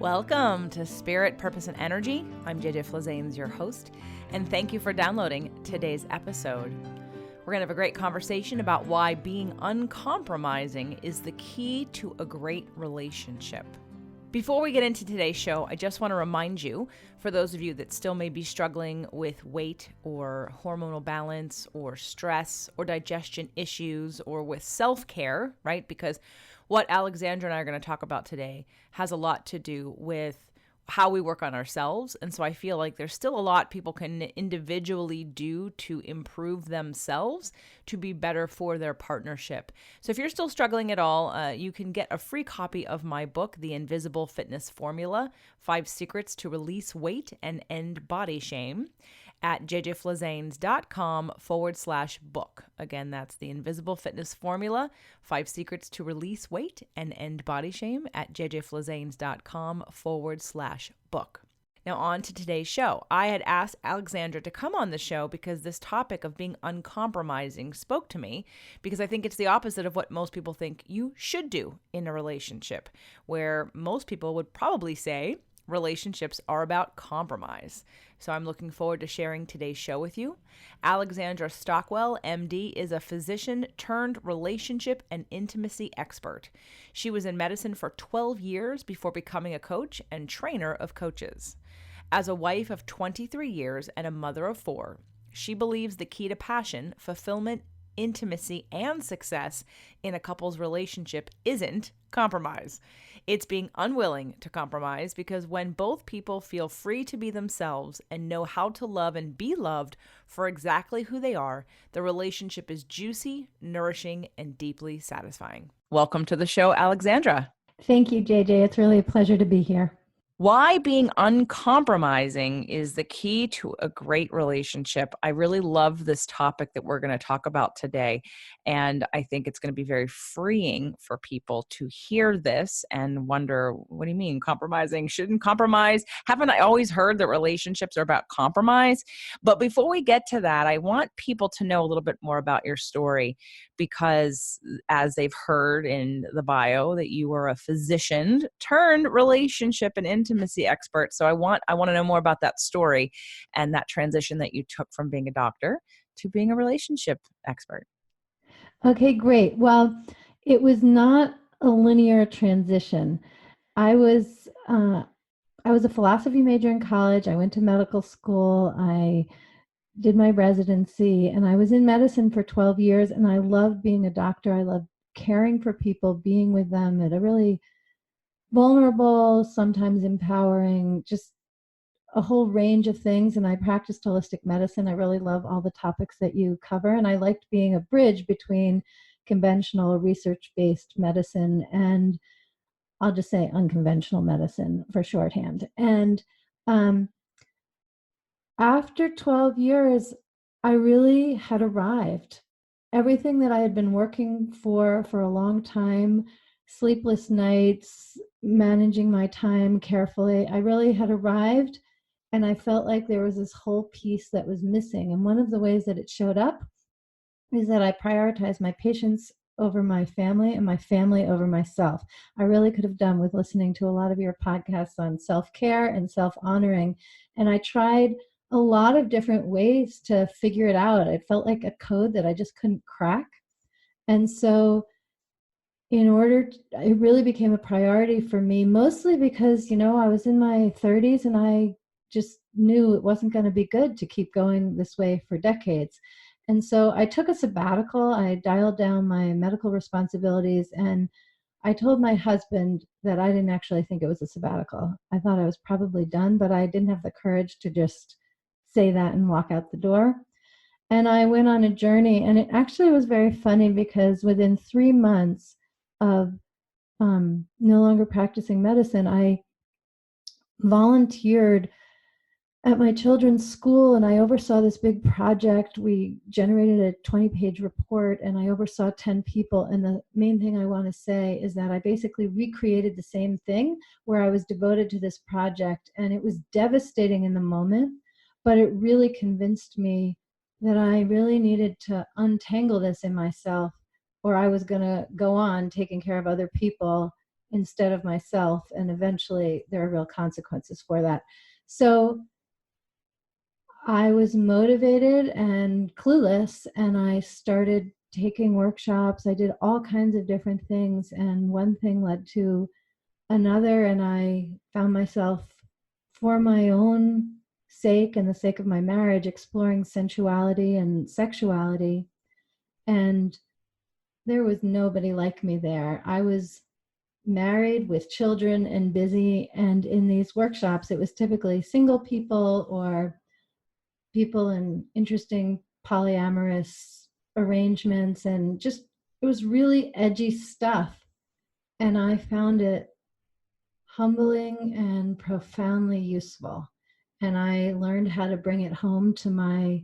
Welcome to Spirit, Purpose, and Energy. I'm JJ Flazanes, your host, and thank you for downloading today's episode. We're going to have a great conversation about why being uncompromising is the key to a great relationship. Before we get into today's show, I just want to remind you, for those of you that still may be struggling with weight or hormonal balance or stress or digestion issues or with self-care, right? Because what Alexandra and I are going to talk about today has a lot to do with how we work on ourselves. And so I feel like there's still a lot people can individually do to improve themselves to be better for their partnership. So if you're still struggling at all, you can get a free copy of my book, The Invisible Fitness Formula, 5 Secrets to Release Weight and End Body Shame, at jjflazanes.com/book. Again, that's The Invisible Fitness Formula, 5 Secrets to Release Weight and End Body Shame, at jjflazanes.com/book. Now on to today's show. I had asked Alexandra to come on the show because this topic of being uncompromising spoke to me, because I think it's the opposite of what most people think you should do in a relationship, where most people would probably say relationships are about compromise. So I'm looking forward to sharing today's show with you. Alexandra Stockwell, MD, is a physician turned relationship and intimacy expert. She was in medicine for 12 years before becoming a coach and trainer of coaches. As a wife of 23 years and a mother of 4, she believes the key to passion, fulfillment, intimacy, and success in a couple's relationship isn't compromise. It's being unwilling to compromise, because when both people feel free to be themselves and know how to love and be loved for exactly who they are, the relationship is juicy, nourishing, and deeply satisfying. Welcome to the show, Alexandra. Thank you, JJ. It's really a pleasure to be here. Why being uncompromising is the key to a great relationship. I really love this topic that we're going to talk about today. And I think it's going to be very freeing for people to hear this and wonder, what do you mean compromising? Shouldn't compromise? Haven't I always heard that relationships are about compromise? But before we get to that, I want people to know a little bit more about your story, because as they've heard in the bio that you are a physician turned relationship and intimacy expert. So I want to know more about that story and that transition that you took from being a doctor to being a relationship expert. Okay, great. Well, it was not a linear transition. I was a philosophy major in college. I went to medical school. I did my residency, and I was in medicine for 12 years, and I loved being a doctor. I loved caring for people, being with them at a really vulnerable, sometimes empowering, just a whole range of things. And I practiced holistic medicine. I really love all the topics that you cover. And I liked being a bridge between conventional research-based medicine and, I'll just say, unconventional medicine for shorthand. And after 12 years, I really had arrived. Everything that I had been working for a long time, sleepless nights, managing my time carefully, I really had arrived. And I felt like there was this whole piece that was missing. And one of the ways that it showed up is that I prioritized my patients over my family and my family over myself. I really could have done with listening to a lot of your podcasts on self-care and self-honoring. And I tried a lot of different ways to figure it out. It felt like a code that I just couldn't crack. And so it really became a priority for me, mostly because, I was in my 30s and I just knew it wasn't going to be good to keep going this way for decades. And so I took a sabbatical. I dialed down my medical responsibilities, and I told my husband that I didn't actually think it was a sabbatical. I thought I was probably done, but I didn't have the courage to just say that and walk out the door. And I went on a journey, and it actually was very funny, because within 3 months of no longer practicing medicine, I volunteered at my children's school, and I oversaw this big project. We generated a 20-page report, and I oversaw 10 people. And the main thing I want to say is that I basically recreated the same thing, where I was devoted to this project. And it was devastating in the moment, but it really convinced me that I really needed to untangle this in myself, or I was going to go on taking care of other people instead of myself. And eventually there are real consequences for that. So I was motivated and clueless, and I started taking workshops. I did all kinds of different things, and one thing led to another, and I found myself, for my own sake and the sake of my marriage, exploring sensuality and sexuality. And there was nobody like me there. I was married with children and busy, and in these workshops it was typically single people or people in interesting polyamorous arrangements, and just, it was really edgy stuff. And I found it humbling and profoundly useful. And I learned how to bring it home to my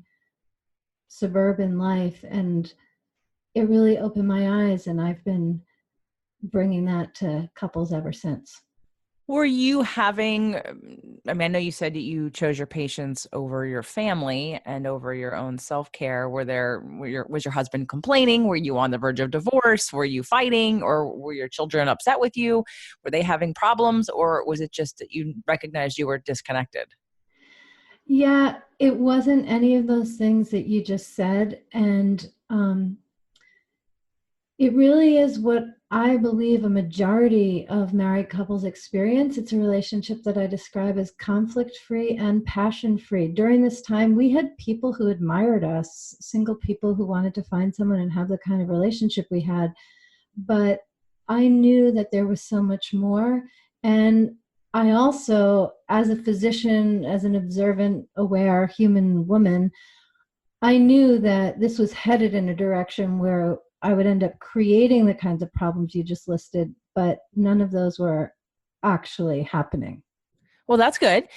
suburban life. And it really opened my eyes. And I've been bringing that to couples ever since. Were you having, I mean, I know you said that you chose your patients over your family and over your own self-care. Was your husband complaining? Were you on the verge of divorce? Were you fighting, or were your children upset with you? Were they having problems, or was it just that you recognized you were disconnected? Yeah, it wasn't any of those things that you just said. And it really is what I believe a majority of married couples experience. It's a relationship that I describe as conflict-free and passion-free. During this time, we had people who admired us, single people who wanted to find someone and have the kind of relationship we had. But I knew that there was so much more. And I also, as a physician, as an observant, aware human woman, I knew that this was headed in a direction where I would end up creating the kinds of problems you just listed, but none of those were actually happening. Well, that's good.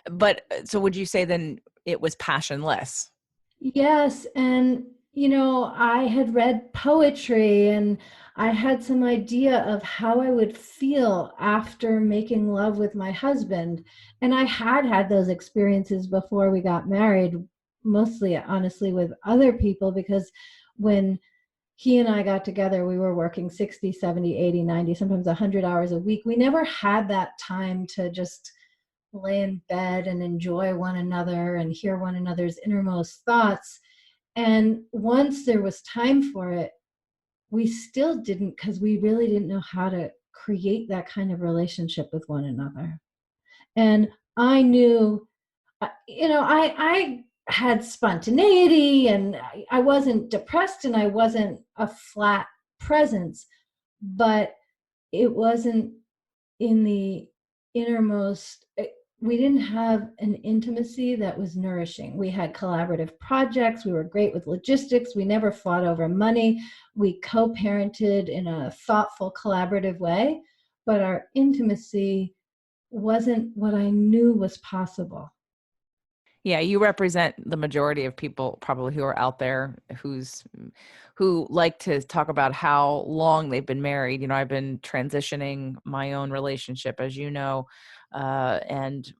But so would you say then it was passionless? Yes, and I had read poetry, and I had some idea of how I would feel after making love with my husband. And I had had those experiences before we got married, mostly honestly with other people, because when he and I got together, we were working 60, 70, 80, 90, sometimes 100 hours a week. We never had that time to just lay in bed and enjoy one another and hear one another's innermost thoughts. And once there was time for it, we still didn't, because we really didn't know how to create that kind of relationship with one another. And I knew, I had spontaneity, and I wasn't depressed, and I wasn't a flat presence, but it wasn't in the innermost. We didn't have an intimacy that was nourishing. We had collaborative projects. We were great with logistics. We never fought over money. We co-parented in a thoughtful, collaborative way, but our intimacy wasn't what I knew was possible. Yeah, you represent the majority of people probably who are out there who like to talk about how long they've been married. You know, I've been transitioning my own relationship, as you know, and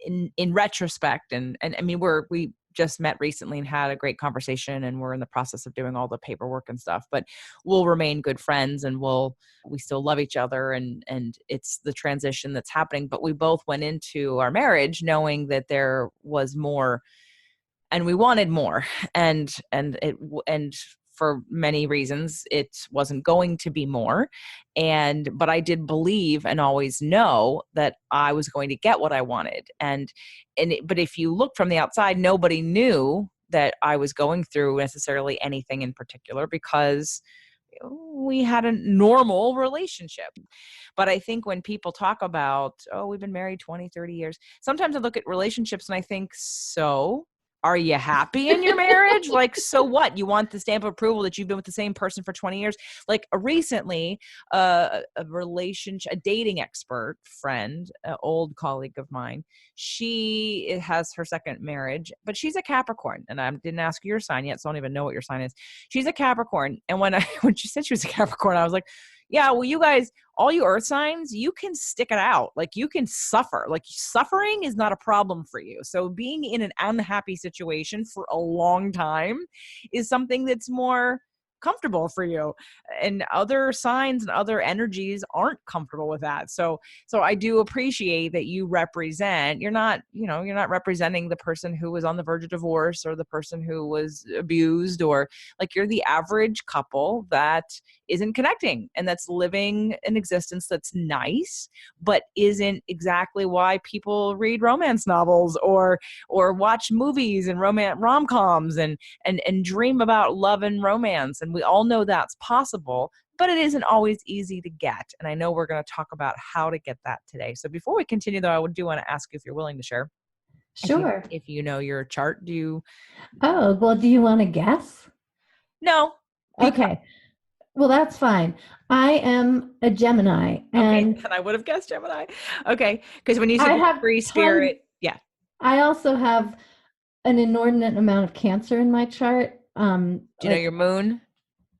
in retrospect, and I mean, we just met recently and had a great conversation, and we're in the process of doing all the paperwork and stuff. But we'll remain good friends, and we still love each other, and it's the transition that's happening. But we both went into our marriage knowing that there was more, and we wanted more, and for many reasons it wasn't going to be more. But I did believe and always know that I was going to get what I wanted. But if you look from the outside, nobody knew that I was going through necessarily anything in particular, because we had a normal relationship. But I think when people talk about, oh, we've been married 20, 30 years, sometimes I look at relationships and I think, so are you happy in your marriage? Like, so what? You want the stamp of approval that you've been with the same person for 20 years? Like recently, a dating expert friend, an old colleague of mine, she has her second marriage, but she's a Capricorn. And I didn't ask your sign yet, so I don't even know what your sign is. She's a Capricorn. And when she said she was a Capricorn, I was like, yeah, well, you guys, all you earth signs, you can stick it out. Like, you can suffer. Like, suffering is not a problem for you. So being in an unhappy situation for a long time is something that's more comfortable for you, and other signs and other energies aren't comfortable with that. So I do appreciate that you represent, you're not, you're not representing the person who was on the verge of divorce or the person who was abused, or like, you're the average couple that isn't connecting and that's living an existence that's nice, but isn't exactly why people read romance novels or watch movies and rom-coms and dream about love and romance. And we all know that's possible, but it isn't always easy to get. And I know we're going to talk about how to get that today. So before we continue, though, I do want to ask you if you're willing to share. Sure. If you know your chart, do you? Oh, well, do you want to guess? No. Okay. Well, that's fine. I am a Gemini, Okay, and then I would have guessed Gemini. Okay, because when you I said have free tons. spirit, yeah. I also have an inordinate amount of Cancer in my chart. Do you know your moon?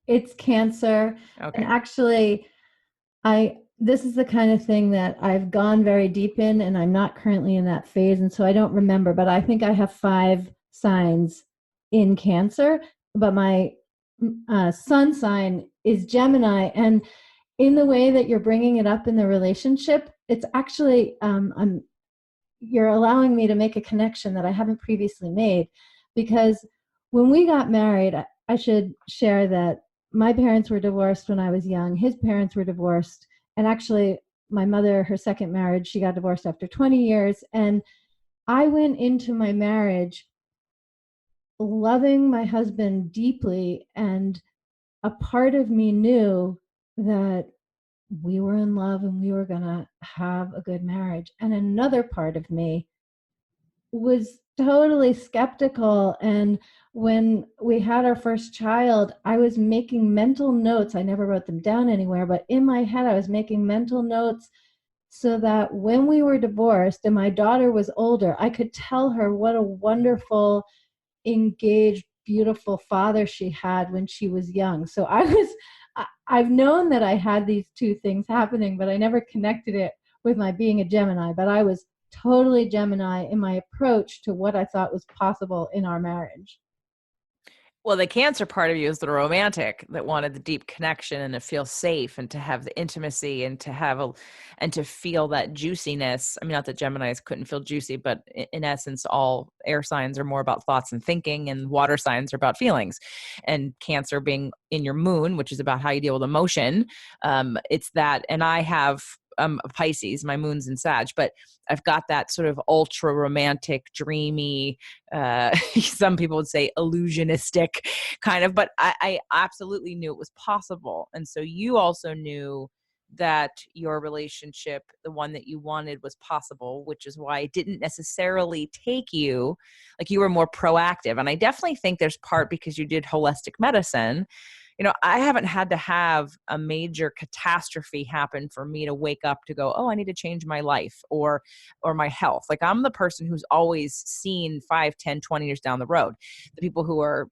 It's Cancer, and Okay. actually, I this is the kind of thing that I've gone very deep in, and I'm not currently in that phase, and so I don't remember. But I think I have 5 signs in Cancer, but my sun sign is Gemini, and in the way that you're bringing it up in the relationship, it's actually you're allowing me to make a connection that I haven't previously made, because when we got married, I should share that my parents were divorced when I was young. His parents were divorced, and actually, my mother, her second marriage, she got divorced after 20 years, and I went into my marriage loving my husband deeply, and a part of me knew that we were in love and we were going to have a good marriage. And another part of me was totally skeptical. And when we had our first child, I was making mental notes. I never wrote them down anywhere, but in my head, I was making mental notes so that when we were divorced and my daughter was older, I could tell her what a wonderful, engaged, beautiful father she had when she was young. So I've known that I had these two things happening, but I never connected it with my being a Gemini. But I was totally Gemini in my approach to what I thought was possible in our marriage. Well, the Cancer part of you is the romantic that wanted the deep connection and to feel safe and to have the intimacy and to and to feel that juiciness. I mean, not that Geminis couldn't feel juicy, but in essence, all air signs are more about thoughts and thinking, and water signs are about feelings. And Cancer being in your moon, which is about how you deal with emotion, it's that. And I have a Pisces, my moon's in Sag, but I've got that sort of ultra romantic, dreamy, some people would say illusionistic kind of, but I absolutely knew it was possible. And so you also knew that your relationship, the one that you wanted, was possible, which is why it didn't necessarily take you, like, you were more proactive. And I definitely think there's part because you did holistic medicine. I haven't had to have a major catastrophe happen for me to wake up to go, oh, I need to change my life or my health. Like, I'm the person who's always seen 5, 10, 20 years down the road. The people who are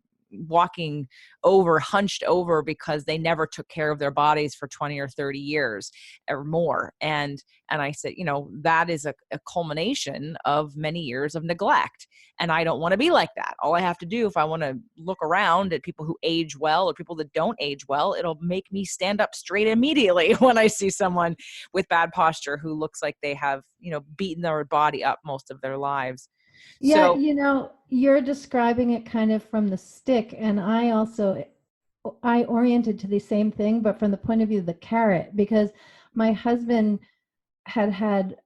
walking over, hunched over because they never took care of their bodies for 20 or 30 years or more. And I said, that is a culmination of many years of neglect. And I don't want to be like that. All I have to do, if I want to look around at people who age well or people that don't age well, it'll make me stand up straight immediately when I see someone with bad posture who looks like they have, beaten their body up most of their lives. Yeah, So you're describing it kind of from the stick, and I oriented to the same thing, but from the point of view of the carrot, because my husband had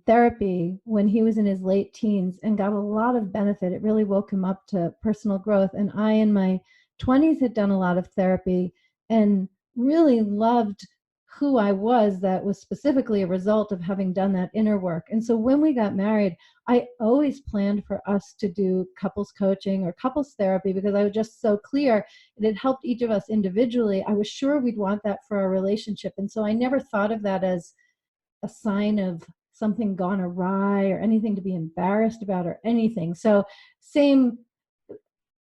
therapy when he was in his late teens and got a lot of benefit. It really woke him up to personal growth. And I, in my 20s, had done a lot of therapy and really loved who I was. That was specifically a result of having done that inner work. And so when we got married, I always planned for us to do couples coaching or couples therapy because I was just so clear it had helped each of us individually. I was sure we'd want that for our relationship. And so I never thought of that as a sign of something gone awry or anything to be embarrassed about or anything. So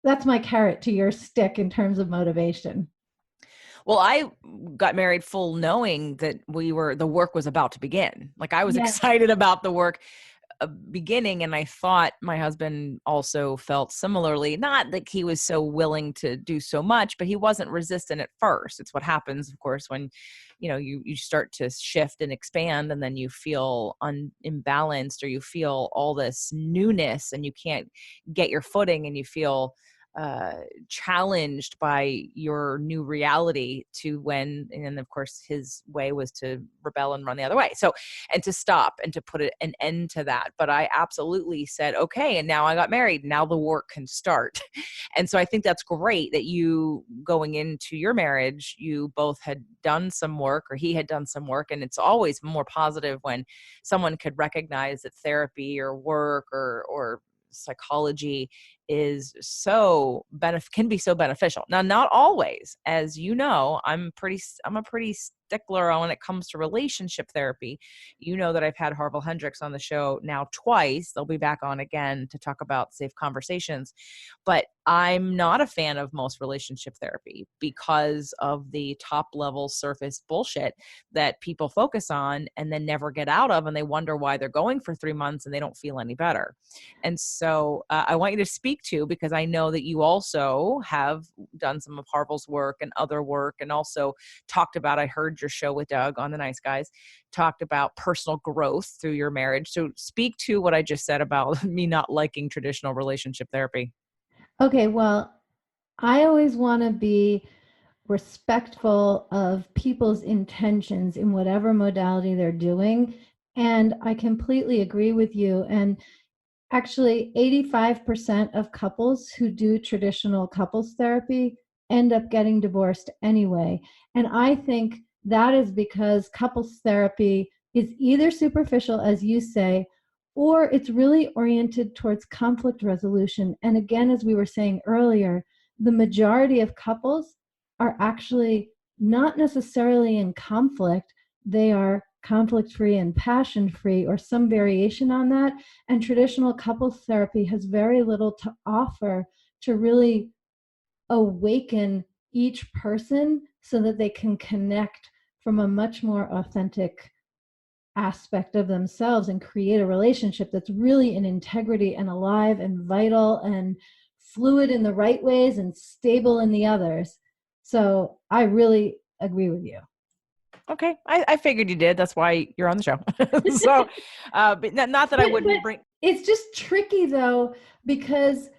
that's my carrot to your stick in terms of motivation. well, I got married full knowing that the work was about to begin. Like, I was Yeah. excited about the work a beginning, and I thought my husband also felt similarly. Not that he was so willing to do so much, but he wasn't resistant at first. It's what happens, of course, when you start to shift and expand, and then you feel imbalanced, or you feel all this newness, and you can't get your footing, and you feel challenged by your new reality and then of course his way was to rebel and run the other way. So, and to stop and to put an end to that. But I absolutely said, okay. And now I got married. Now the work can start. And so I think that's great that you, going into your marriage, you both had done some work, or he had done some work. And it's always more positive when someone could recognize that therapy or work or psychology can be so beneficial. Now, not always, as you know, I'm a pretty stickler when it comes to relationship therapy. You know that I've had Harville Hendricks on the show now twice. They'll be back on again to talk about safe conversations. But I'm not a fan of most relationship therapy because of the top level surface bullshit that people focus on and then never get out of, and they wonder why they're going for 3 months and they don't feel any better. And so I want you to speak to, because I know that you also have done some of Harville's work and other work, and also talked about, I heard your show with Doug on The Nice Guys, talked about personal growth through your marriage. So speak to what I just said about me not liking traditional relationship therapy. Okay, well, I always want to be respectful of people's intentions in whatever modality they're doing. And I completely agree with you. And actually, 85% of couples who do traditional couples therapy end up getting divorced anyway. And I think that is because couples therapy is either superficial, as you say, or it's really oriented towards conflict resolution. And again, as we were saying earlier, the majority of couples are actually not necessarily in conflict. They are conflict free and passion free, or some variation on that. And traditional couples therapy has very little to offer to really awaken each person so that they can connect from a much more authentic aspect of themselves and create a relationship that's really in integrity and alive and vital and fluid in the right ways and stable in the others. So I really agree with you. Okay. I figured you did. That's why you're on the show. So, but not that I wouldn't bring. It's just tricky though, because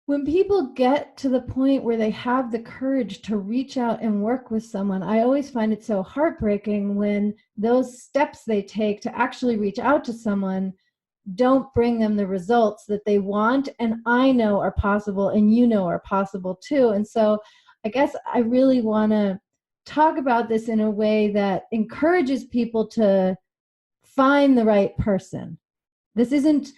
when people get to the point where they have the courage to reach out and work with someone, I always find it so heartbreaking when those steps they take to actually reach out to someone don't bring them the results that they want and I know are possible and you know are possible too. And so I guess I really want to talk about this in a way that encourages people to find the right person. This isn't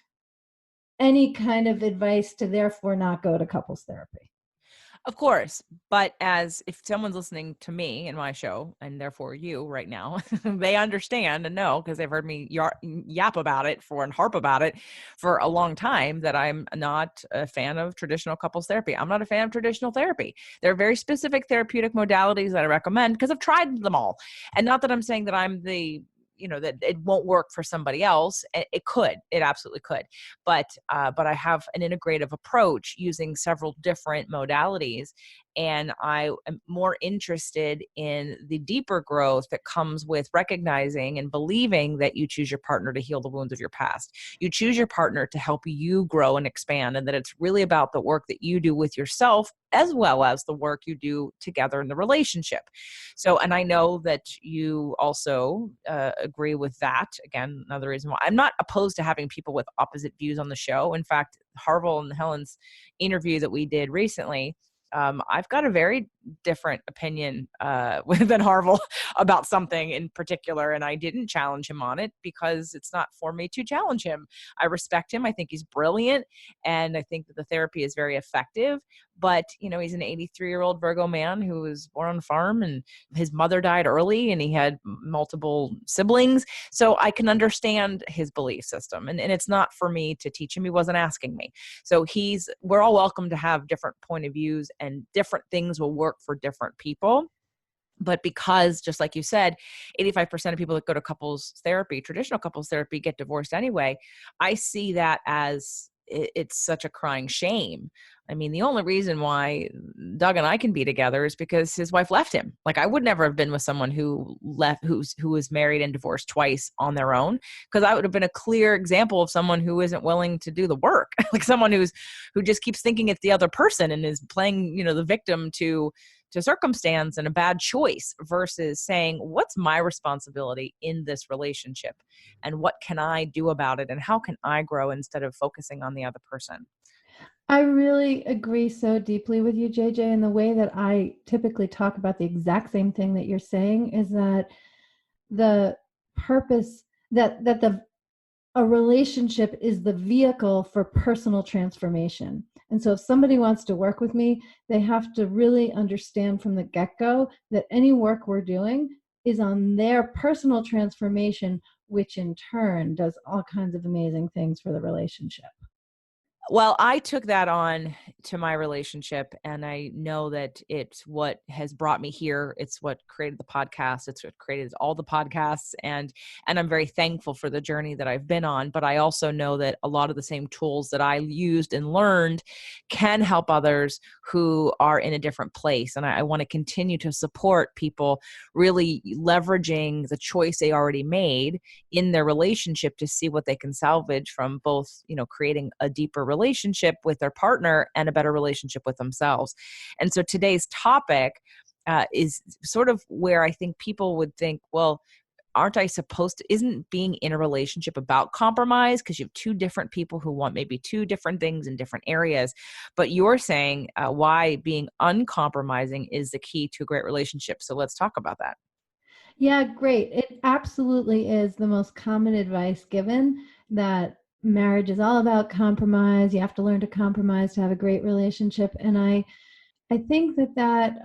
any kind of advice to therefore not go to couples therapy. Of course, but as if someone's listening to me and my show, and therefore you right now, they understand and know, because they've heard me yap about it and harp about it for a long time, that I'm not a fan of traditional couples therapy. I'm not a fan of traditional therapy. There are very specific therapeutic modalities that I recommend because I've tried them all. And not that I'm saying that I'm that it won't work for somebody else. It absolutely could. But I have an integrative approach using several different modalities. And I am more interested in the deeper growth that comes with recognizing and believing that you choose your partner to heal the wounds of your past. You choose your partner to help you grow and expand, and that it's really about the work that you do with yourself as well as the work you do together in the relationship. So, and I know that you also agree with that. Again, another reason why I'm not opposed to having people with opposite views on the show. In fact, Harville and Helen's interview that we did recently, I've got a very different opinion than Harville about something in particular, and I didn't challenge him on it because it's not for me to challenge him. I respect him. I think he's brilliant, and I think that the therapy is very effective. But, he's an 83-year-old Virgo man who was born on a farm, and his mother died early, and he had multiple siblings. So I can understand his belief system, and it's not for me to teach him. He wasn't asking me. So we're all welcome to have different point of views, and different things will work for different people. But because, just like you said, 85% of people that go to couples therapy, traditional couples therapy, get divorced anyway, I see that as it's such a crying shame. I mean, the only reason why Doug and I can be together is because his wife left him. Like, I would never have been with someone who left, who was married and divorced twice on their own, because I would have been a clear example of someone who isn't willing to do the work, like someone who just keeps thinking it's the other person and is playing, the victim to circumstance and a bad choice, versus saying, what's my responsibility in this relationship and what can I do about it and how can I grow, instead of focusing on the other person. I really agree so deeply with you, JJ. And the way that I typically talk about the exact same thing that you're saying is that the purpose that a relationship is the vehicle for personal transformation. And so if somebody wants to work with me, they have to really understand from the get-go that any work we're doing is on their personal transformation, which in turn does all kinds of amazing things for the relationship. Well, I took that on to my relationship, and I know that it's what has brought me here. It's what created the podcast. It's what created all the podcasts, and I'm very thankful for the journey that I've been on. But I also know that a lot of the same tools that I used and learned can help others who are in a different place. And I want to continue to support people really leveraging the choice they already made in their relationship to see what they can salvage from both, creating a deeper relationship with their partner and a better relationship with themselves. And so today's topic is sort of where I think people would think, well, aren't I supposed to, isn't being in a relationship about compromise? Because you have two different people who want maybe two different things in different areas. But you're saying why being uncompromising is the key to a great relationship. So let's talk about that. Yeah, great. It absolutely is the most common advice given, that marriage is all about compromise. You have to learn to compromise to have a great relationship. And I think that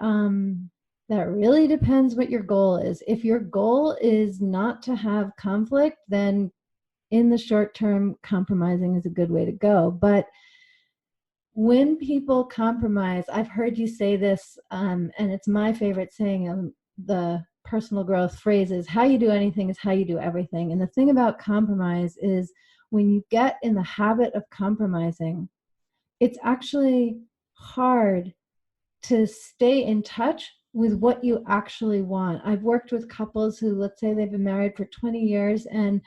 really depends what your goal is. If your goal is not to have conflict, then in the short term, compromising is a good way to go. But when people compromise, I've heard you say this, and it's my favorite saying of the personal growth phrase is, how you do anything is how you do everything. And the thing about compromise is, when you get in the habit of compromising, it's actually hard to stay in touch with what you actually want. I've worked with couples who, let's say they've been married for 20 years, and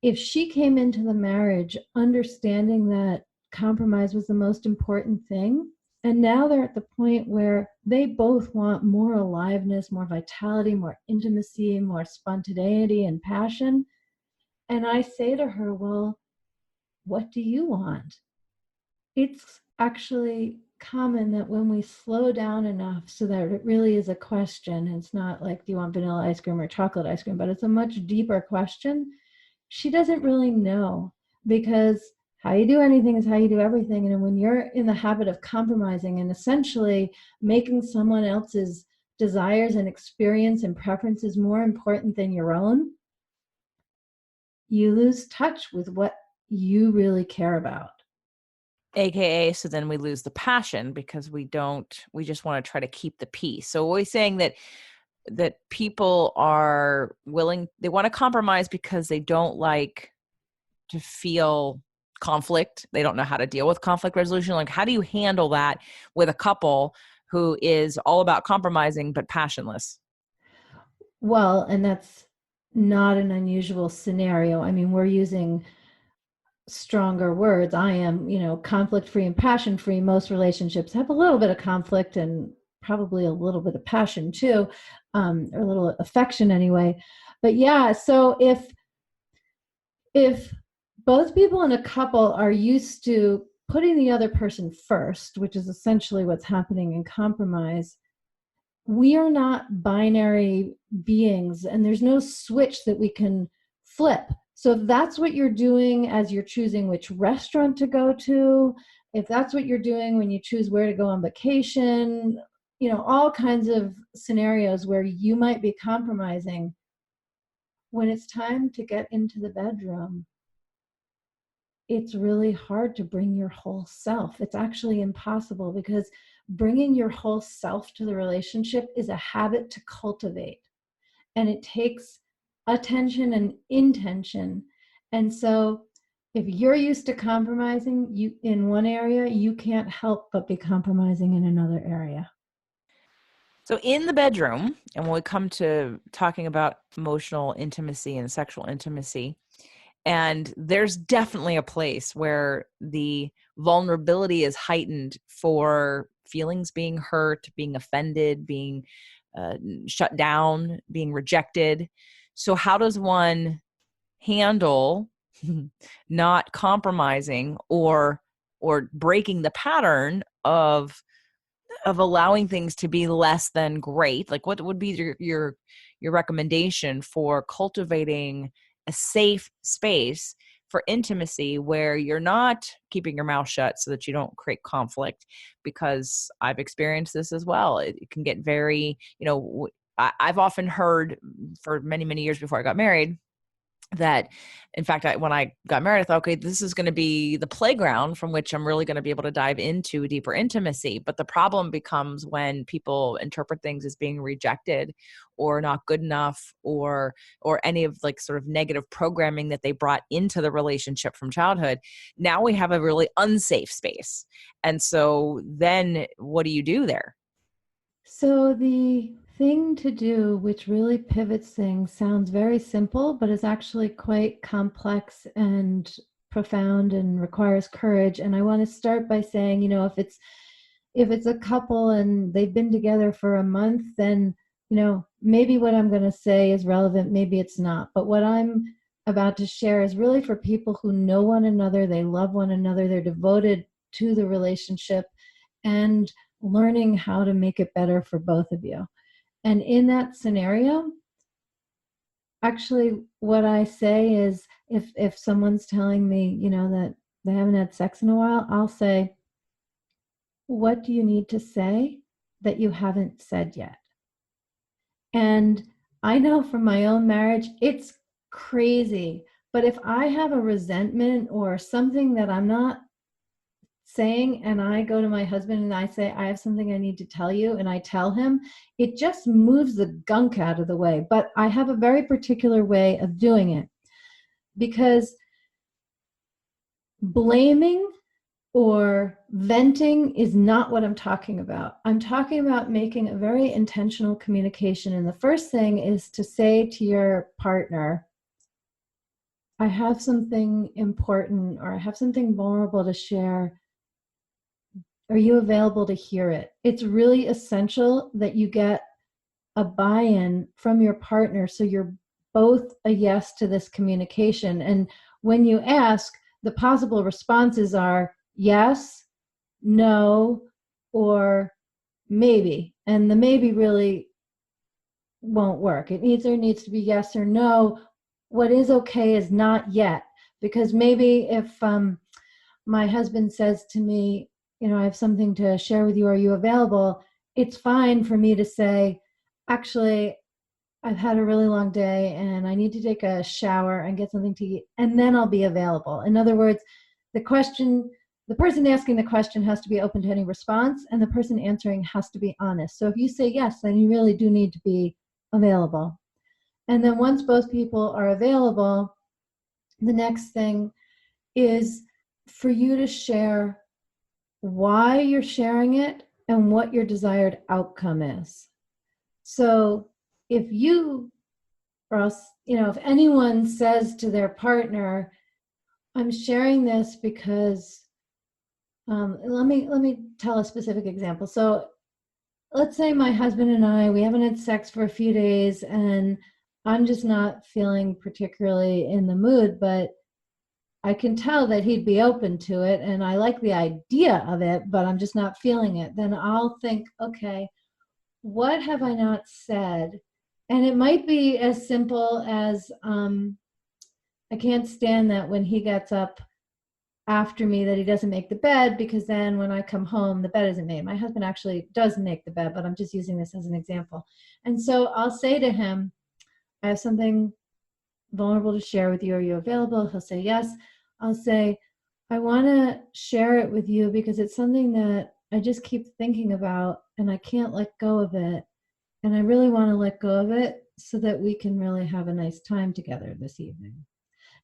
if she came into the marriage understanding that compromise was the most important thing, and now they're at the point where they both want more aliveness, more vitality, more intimacy, more spontaneity and passion. And I say to her, well, what do you want? It's actually common that when we slow down enough so that it really is a question, it's not like, do you want vanilla ice cream or chocolate ice cream, but it's a much deeper question. She doesn't really know, because how you do anything is how you do everything. And when you're in the habit of compromising and essentially making someone else's desires and experience and preferences more important than your own, you lose touch with what you really care about. AKA, so then we lose the passion because we just want to try to keep the peace. So we're saying that people are willing, they want to compromise because they don't like to feel conflict. They don't know how to deal with conflict resolution. Like, how do you handle that with a couple who is all about compromising but passionless? Well, and that's not an unusual scenario. I mean, we're using stronger words. I am, conflict free and passion free. Most relationships have a little bit of conflict and probably a little bit of passion too, or a little affection anyway. But yeah, so if both people in a couple are used to putting the other person first, which is essentially what's happening in compromise, we are not binary beings, and there's no switch that we can flip. So if that's what you're doing as you're choosing which restaurant to go to, if that's what you're doing when you choose where to go on vacation, all kinds of scenarios where you might be compromising, when it's time to get into the bedroom, it's really hard to bring your whole self. It's actually impossible, because bringing your whole self to the relationship is a habit to cultivate. And it takes attention and intention. And so if you're used to compromising you in one area, you can't help but be compromising in another area. So in the bedroom, and when we come to talking about emotional intimacy and sexual intimacy, and there's definitely a place where the vulnerability is heightened for feelings being hurt, being offended, being shut down, being rejected. So how does one handle not compromising or breaking the pattern of allowing things to be less than great? Like, what would be your recommendation for cultivating a safe space for intimacy where you're not keeping your mouth shut so that you don't create conflict? Because I've experienced this as well. It can get very, I've often heard for many, many years before I got married that, in fact, when I got married, I thought, okay, this is going to be the playground from which I'm really going to be able to dive into deeper intimacy. But the problem becomes when people interpret things as being rejected or not good enough, or any of like sort of negative programming that they brought into the relationship from childhood. Now we have a really unsafe space. And so then what do you do there? So the thing to do, which really pivots things, sounds very simple, but is actually quite complex and profound and requires courage. And I want to start by saying, if it's a couple and they've been together for a month, then, maybe what I'm going to say is relevant, maybe it's not. But what I'm about to share is really for people who know one another, they love one another, they're devoted to the relationship, and learning how to make it better for both of you. And in that scenario, actually what I say is, if someone's telling me, that they haven't had sex in a while, I'll say, what do you need to say that you haven't said yet? And I know from my own marriage, it's crazy. But if I have a resentment or something that I'm not saying, and I go to my husband and I say, I have something I need to tell you, and I tell him, it just moves the gunk out of the way. But I have a very particular way of doing it, because blaming or venting is not what I'm talking about. I'm talking about making a very intentional communication. And the first thing is to say to your partner, I have something important, or I have something vulnerable to share. Are you available to hear it? It's really essential that you get a buy-in from your partner so you're both a yes to this communication. And when you ask, the possible responses are yes, no, or maybe. And the maybe really won't work. It either needs to be yes or no. What is okay is not yet. Because maybe if my husband says to me, I have something to share with you, are you available? It's fine for me to say, actually, I've had a really long day and I need to take a shower and get something to eat, and then I'll be available. In other words, the person asking the question has to be open to any response, and the person answering has to be honest. So if you say yes, then you really do need to be available. And then once both people are available, the next thing is for you to share why you're sharing it and what your desired outcome is. So if you, or else, if anyone says to their partner, I'm sharing this because, let me tell a specific example. So let's say my husband and I, we haven't had sex for a few days and I'm just not feeling particularly in the mood, but I can tell that he'd be open to it and I like the idea of it, but I'm just not feeling it. Then I'll think, okay, what have I not said? And it might be as simple as, I can't stand that when he gets up after me that he doesn't make the bed, because then when I come home, the bed isn't made. My husband actually does make the bed, but I'm just using this as an example. And so I'll say to him, I have something vulnerable to share with you. Are you available? He'll say yes. I'll say, I want to share it with you because it's something that I just keep thinking about, and I can't let go of it. And I really want to let go of it so that we can really have a nice time together this evening.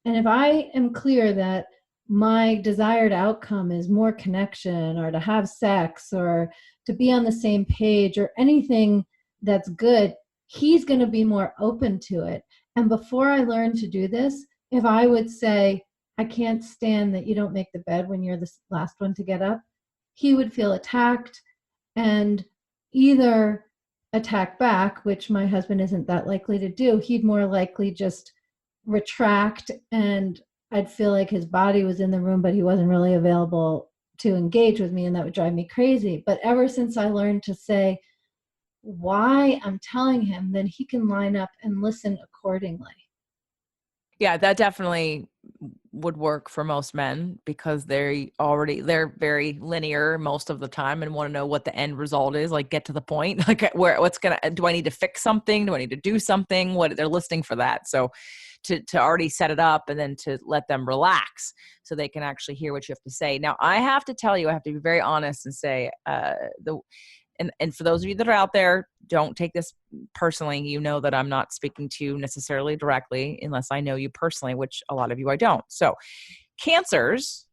And if I am clear that my desired outcome is more connection or to have sex or to be on the same page or anything that's good, he's going to be more open to it. And before I learned to do this, if I would say, I can't stand that you don't make the bed when you're the last one to get up, he would feel attacked and either attack back, which my husband isn't that likely to do. He'd more likely just retract, and I'd feel like his body was in the room, but he wasn't really available to engage with me, and that would drive me crazy. But ever since I learned to say why I'm telling him, then he can line up and listen accordingly. Yeah, that definitely would work for most men because they're very linear most of the time and want to know what the end result is, like get to the point, like do I need to fix something? Do I need to do something? What they're listening for that. So to already set it up and then to let them relax so they can actually hear what you have to say. Now, I have to tell you, I have to be very honest and say, and for those of you that are out there, don't take this personally. You know that I'm not speaking to you necessarily directly unless I know you personally, which a lot of you I don't. So cancers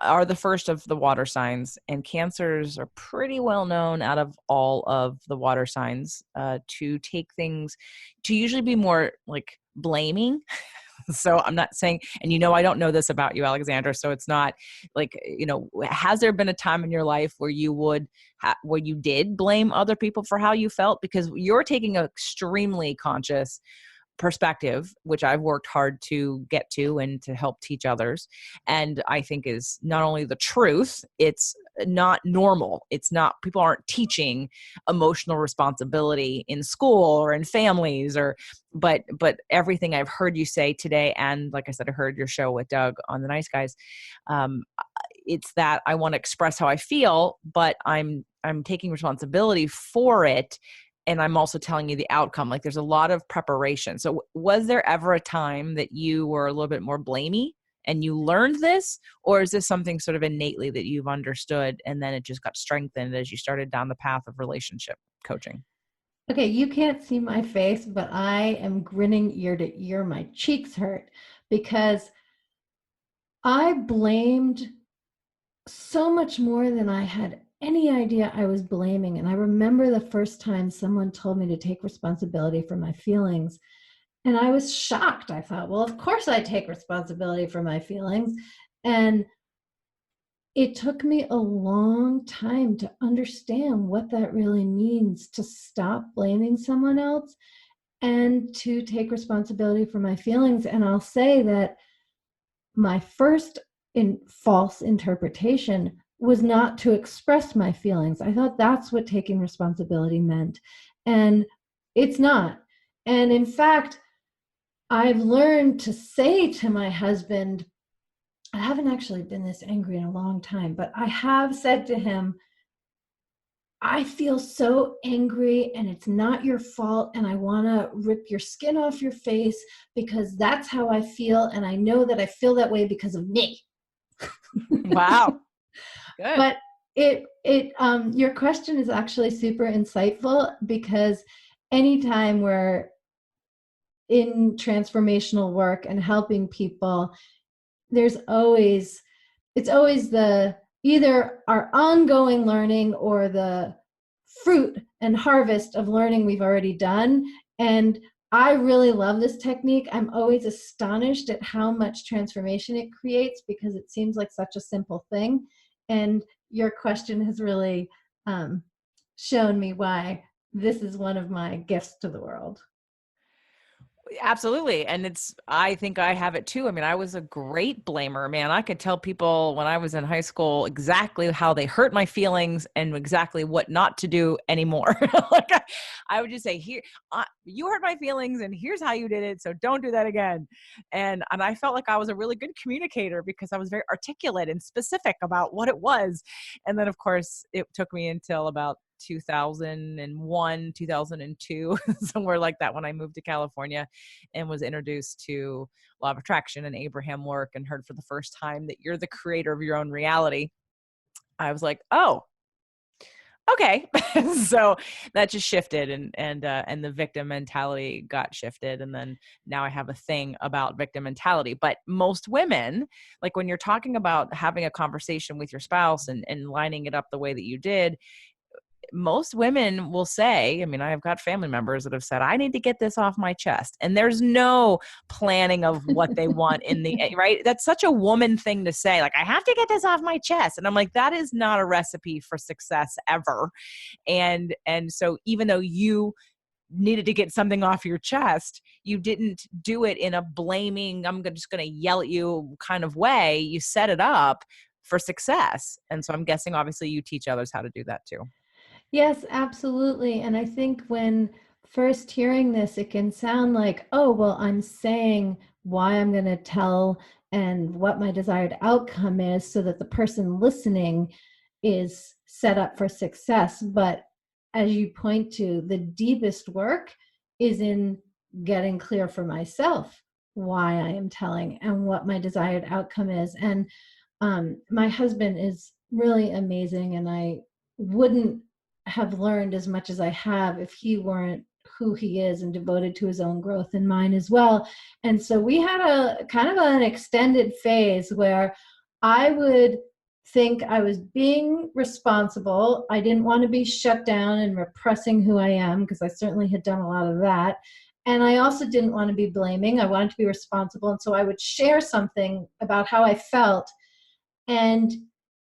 are the first of the water signs, and cancers are pretty well known out of all of the water signs to take things, to usually be more like blaming. So I'm not saying, and I don't know this about you, Alexandra. So it's not like, has there been a time in your life where where you did blame other people for how you felt? Because you're taking an extremely conscious perspective, which I've worked hard to get to and to help teach others. And I think is not only the truth, it's not normal. It's not, people aren't teaching emotional responsibility in school or in families but everything I've heard you say today. And like I said, I heard your show with Doug on the Nice Guys. Um, it's that I want to express how I feel, but I'm taking responsibility for it. And I'm also telling you the outcome. Like there's a lot of preparation. So was there ever a time that you were a little bit more blamey and you learned this? Or is this something sort of innately that you've understood and then it just got strengthened as you started down the path of relationship coaching? Okay, you can't see my face, but I am grinning ear to ear. My cheeks hurt because I blamed so much more than I had any idea I was blaming. And I remember the first time someone told me to take responsibility for my feelings. And I was shocked. I thought, well, of course I take responsibility for my feelings. And it took me a long time to understand what that really means, to stop blaming someone else and to take responsibility for my feelings. And I'll say that my first false interpretation was not to express my feelings. I thought that's what taking responsibility meant. And it's not. And in fact, I've learned to say to my husband, I haven't actually been this angry in a long time, but I have said to him, I feel so angry and it's not your fault. And I want to rip your skin off your face because that's how I feel. And I know that I feel that way because of me. Wow. Good. But your question is actually super insightful because anytime we're in transformational work and helping people, it's always the either our ongoing learning or the fruit and harvest of learning we've already done. And I really love this technique. I'm always astonished at how much transformation it creates because it seems like such a simple thing. And your question has really shown me why this is one of my gifts to the world. Absolutely. And I think I have it too. I mean, I was a great blamer, man. I could tell people when I was in high school exactly how they hurt my feelings and exactly what not to do anymore. Like I would just say, here, you hurt my feelings and here's how you did it. So don't do that again. And I felt like I was a really good communicator because I was very articulate and specific about what it was. And then of course it took me until about 2001, 2002, somewhere like that when I moved to California and was introduced to law of attraction and Abraham work and heard for the first time that you're the creator of your own reality. I was like, oh, okay. So that just shifted, and the victim mentality got shifted. And then now I have a thing about victim mentality. But most women, like when you're talking about having a conversation with your spouse and lining it up the way that you did, most women will say, I mean, I've got family members that have said, I need to get this off my chest. And there's no planning of what they want in the right. That's such a woman thing to say. Like, I have to get this off my chest. And I'm like, that is not a recipe for success ever. And so even though you needed to get something off your chest, you didn't do it in a blaming, just going to yell at you kind of way. You set it up for success. And so I'm guessing obviously you teach others how to do that too. Yes, absolutely. And I think when first hearing this, it can sound like, oh, well, I'm saying why I'm going to tell and what my desired outcome is so that the person listening is set up for success. But as you point to, the deepest work is in getting clear for myself why I am telling and what my desired outcome is. And my husband is really amazing, and I wouldn't have learned as much as I have if he weren't who he is and devoted to his own growth and mine as well. And so we had a kind of an extended phase where I would think I was being responsible. I didn't want to be shut down and repressing who I am, because I certainly had done a lot of that. And I also didn't want to be blaming. I wanted to be responsible. And so I would share something about how I felt. And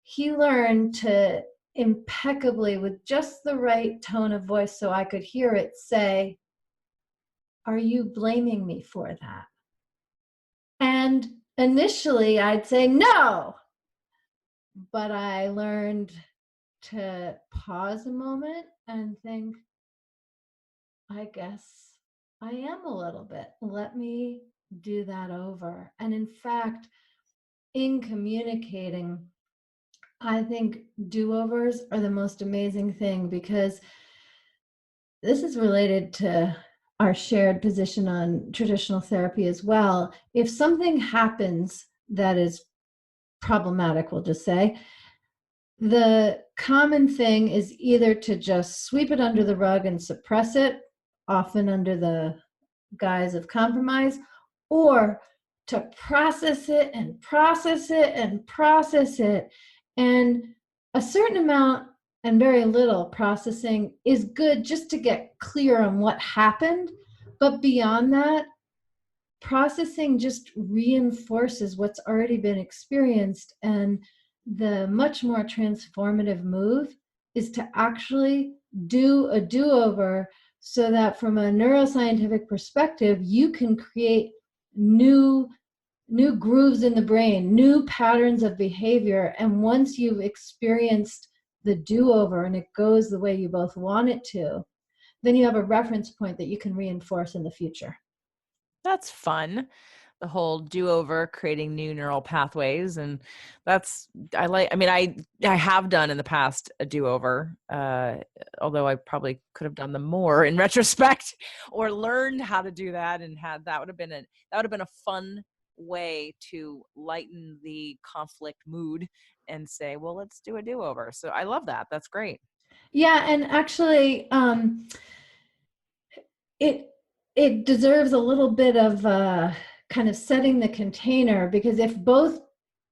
he learned to impeccably, with just the right tone of voice so I could hear it, say, are you blaming me for that? And initially I'd say no, but I learned to pause a moment and think, I guess I am a little bit. Let me do that over. And in fact, in communicating, I think do-overs are the most amazing thing, because this is related to our shared position on traditional therapy as well. If something happens that is problematic, we'll just say, the common thing is either to just sweep it under the rug and suppress it, often under the guise of compromise, or to process it and process it and process it. And a certain amount and very little processing is good just to get clear on what happened. But beyond that, processing just reinforces what's already been experienced. And the much more transformative move is to actually do a do-over, so that from a neuroscientific perspective, you can create new grooves in the brain, new patterns of behavior. And once you've experienced the do-over and it goes the way you both want it to, then you have a reference point that you can reinforce in the future. That's fun. The whole do-over, creating new neural pathways. And that's, I mean, I have done in the past a do-over, although I probably could have done them more in retrospect, or learned how to do that. And that would have been a fun way to lighten the conflict mood and say, well, let's do a do-over. So I love that. That's great. Yeah, and actually, it it deserves a little bit of kind of setting the container, because if both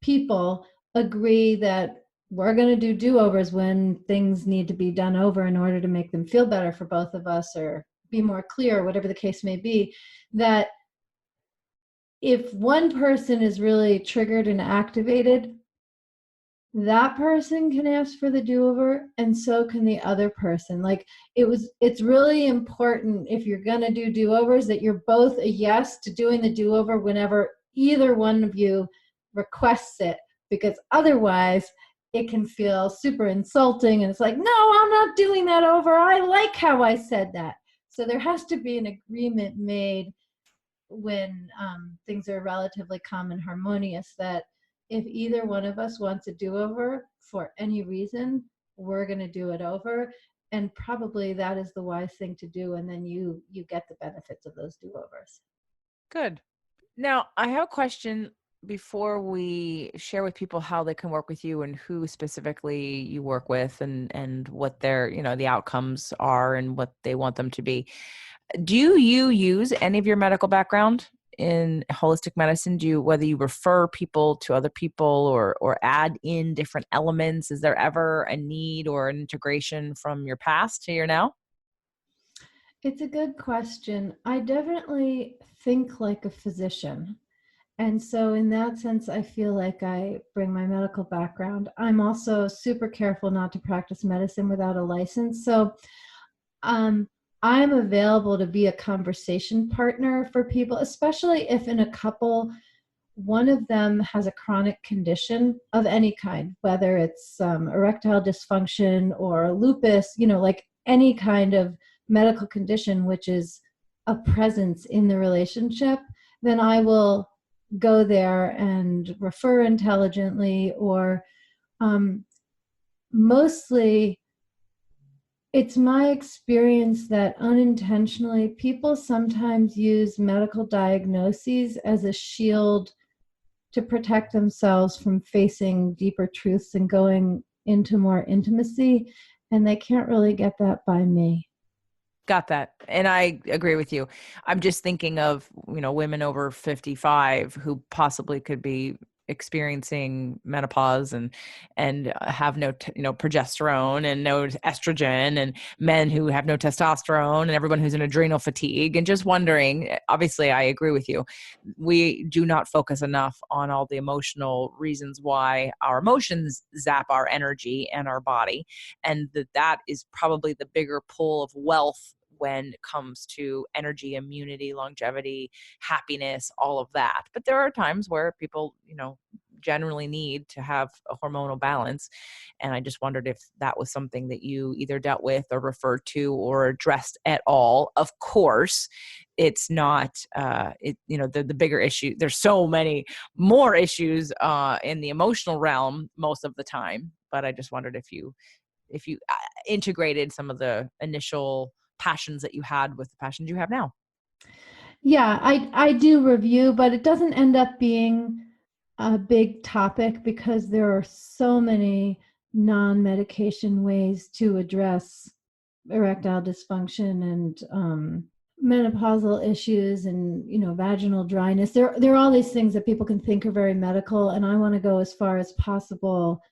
people agree that we're going to do do-overs when things need to be done over in order to make them feel better for both of us, or be more clear, whatever the case may be, that if one person is really triggered and activated, that person can ask for the do-over, and so can the other person. Like, it's really important, if you're going to do do-overs, that you're both a yes to doing the do-over whenever either one of you requests it, because otherwise it can feel super insulting, and it's like, no, I'm not doing that over, I like how I said that. So there has to be an agreement made when things are relatively calm and harmonious, that if either one of us wants a do-over for any reason, we're going to do it over. And probably that is the wise thing to do. And then you get the benefits of those do-overs. Good. Now, I have a question. before we share with people how they can work with you and who specifically you work with and what their, the outcomes are and what they want them to be, do you use any of your medical background in holistic medicine? Whether you refer people to other people or add in different elements, is there ever a need or an integration from your past to your now? It's a good question. I definitely think like a physician. And so, in that sense, I feel like I bring my medical background. I'm also super careful not to practice medicine without a license. So, um, I'm available to be a conversation partner for people, especially if in a couple, one of them has a chronic condition of any kind, whether it's erectile dysfunction or lupus, like any kind of medical condition, which is a presence in the relationship, then I will go there and refer intelligently, or um, mostly it's my experience that unintentionally people sometimes use medical diagnoses as a shield to protect themselves from facing deeper truths and going into more intimacy. And they can't really get that by me. Got that. And I agree with you. I'm just thinking of, women over 55 who possibly could be experiencing menopause and have no progesterone and no estrogen, and men who have no testosterone, and everyone who's in adrenal fatigue, and just wondering. Obviously I agree with you, we do not focus enough on all the emotional reasons why our emotions zap our energy and our body, and that is probably the bigger pull of wealth when it comes to energy, immunity, longevity, happiness, all of that. But there are times where people, generally need to have a hormonal balance. And I just wondered if that was something that you either dealt with or referred to or addressed at all. Of course, it's not, the bigger issue. There's so many more issues in the emotional realm most of the time. But I just wondered if you integrated some of the initial passions that you had with the passions you have now. Yeah, I do review, but it doesn't end up being a big topic because there are so many non-medication ways to address erectile dysfunction and menopausal issues and vaginal dryness. There are all these things that people can think are very medical, and I want to go as far as possible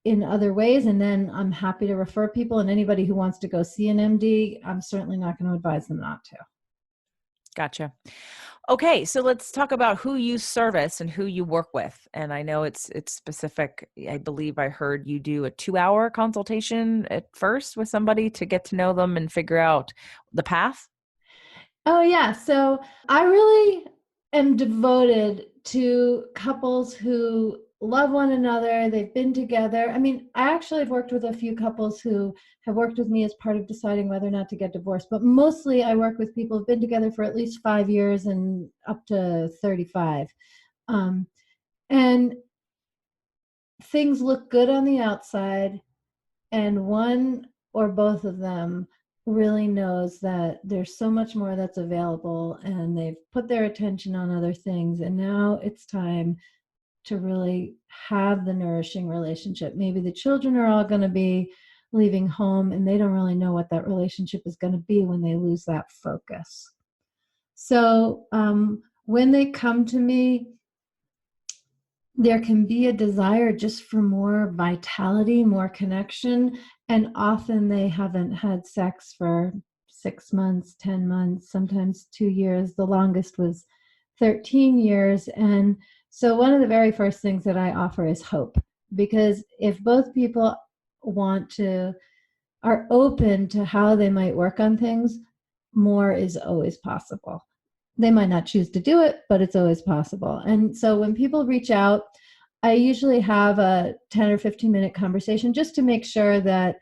in other ways. And then I'm happy to refer people, and anybody who wants to go see an MD, I'm certainly not going to advise them not to. Gotcha. Okay, so let's talk about who you service and who you work with. And I know it's specific. I believe I heard you do a 2-hour consultation at first with somebody to get to know them and figure out the path. Oh, yeah. So I really am devoted to couples who love one another. They've been together. I mean, I actually have worked with a few couples who have worked with me as part of deciding whether or not to get divorced. But mostly I work with people who've been together for at least 5 years and up to 35. Um, and things look good on the outside, and one or both of them really knows that there's so much more that's available, and they've put their attention on other things, and now it's time to really have the nourishing relationship. Maybe the children are all going to be leaving home, and they don't really know what that relationship is going to be when they lose that focus. So when they come to me, there can be a desire just for more vitality, more connection, and often they haven't had sex for 6 months, 10 months, sometimes 2 years. The longest was 13 years. And so one of the very first things that I offer is hope, because if both people are open to how they might work on things, more is always possible. They might not choose to do it, but it's always possible. And so when people reach out, I usually have a 10 or 15-minute conversation just to make sure that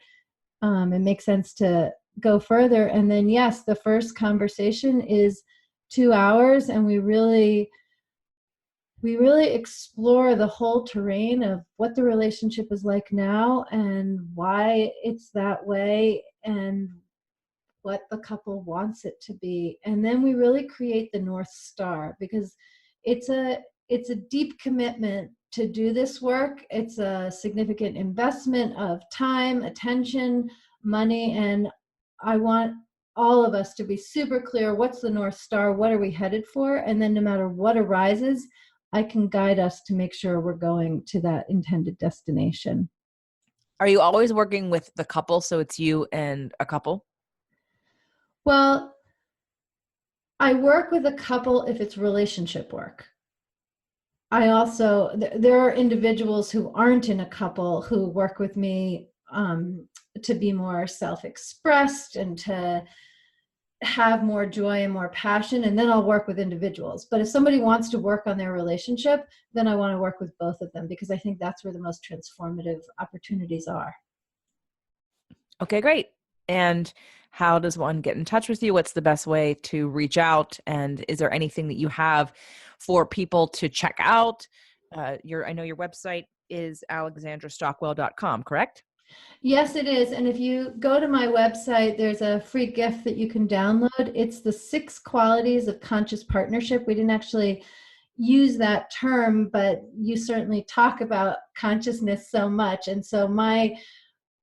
it makes sense to go further. And then, yes, the first conversation is 2 hours, and we really explore the whole terrain of what the relationship is like now and why it's that way and what the couple wants it to be. And then we really create the North Star, because it's a it's a deep commitment to do this work. It's a significant investment of time, attention, money, and I want all of us to be super clear, what's the North Star, what are we headed for? And then no matter what arises, I can guide us to make sure we're going to that intended destination. Are you always working with the couple? So it's you and a couple? Well, I work with a couple if it's relationship work. I also, there are individuals who aren't in a couple who work with me to be more self-expressed and to have more joy and more passion. And then I'll work with individuals. But if somebody wants to work on their relationship, then I want to work with both of them because I think that's where the most transformative opportunities are. Okay, great. And how does one get in touch with you? What's the best way to reach out? And is there anything that you have for people to check out? I know your website is alexandrastockwell.com, correct? Yes, it is. And if you go to my website, there's a free gift that you can download. It's the 6 qualities of conscious partnership. We didn't actually use that term, but you certainly talk about consciousness so much. And so my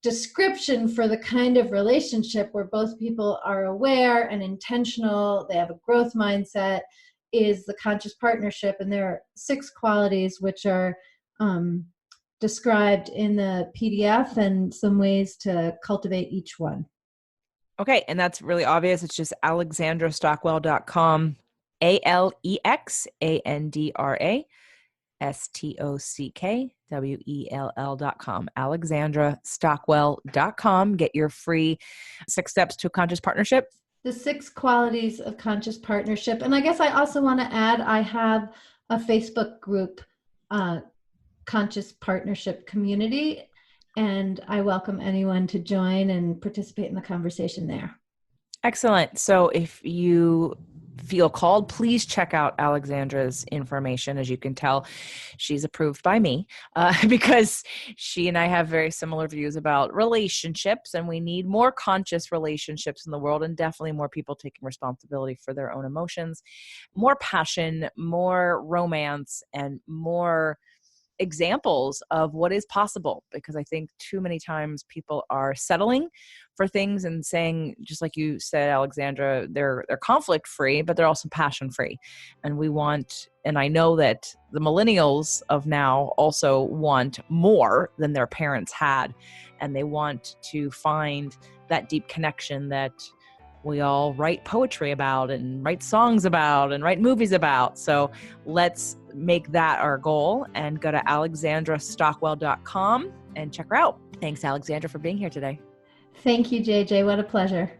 description for the kind of relationship where both people are aware and intentional, they have a growth mindset, is the conscious partnership. And there are 6 qualities which are described in the PDF and some ways to cultivate each one. Okay, and that's really obvious. It's just alexandrastockwell.com, AlexandraStockwell.com, alexandrastockwell.com. Get your free 6 steps to a conscious partnership. The 6 qualities of conscious partnership. And I guess I also want to add, I have a Facebook group, Conscious Partnership Community, and I welcome anyone to join and participate in the conversation there. Excellent. So if you feel called, please check out Alexandra's information. As you can tell, she's approved by me because she and I have very similar views about relationships, and we need more conscious relationships in the world, and definitely more people taking responsibility for their own emotions, more passion, more romance, and more examples of what is possible, because I think too many times people are settling for things and saying, just like you said, Alexandra, they're conflict free, but they're also passion free. And we want, and I know that the millennials of now also want more than their parents had, and they want to find that deep connection that we all write poetry about and write songs about and write movies about. So let's make that our goal and go to alexandrastockwell.com and check her out. Thanks, Alexandra, for being here today. Thank you, JJ. What a pleasure.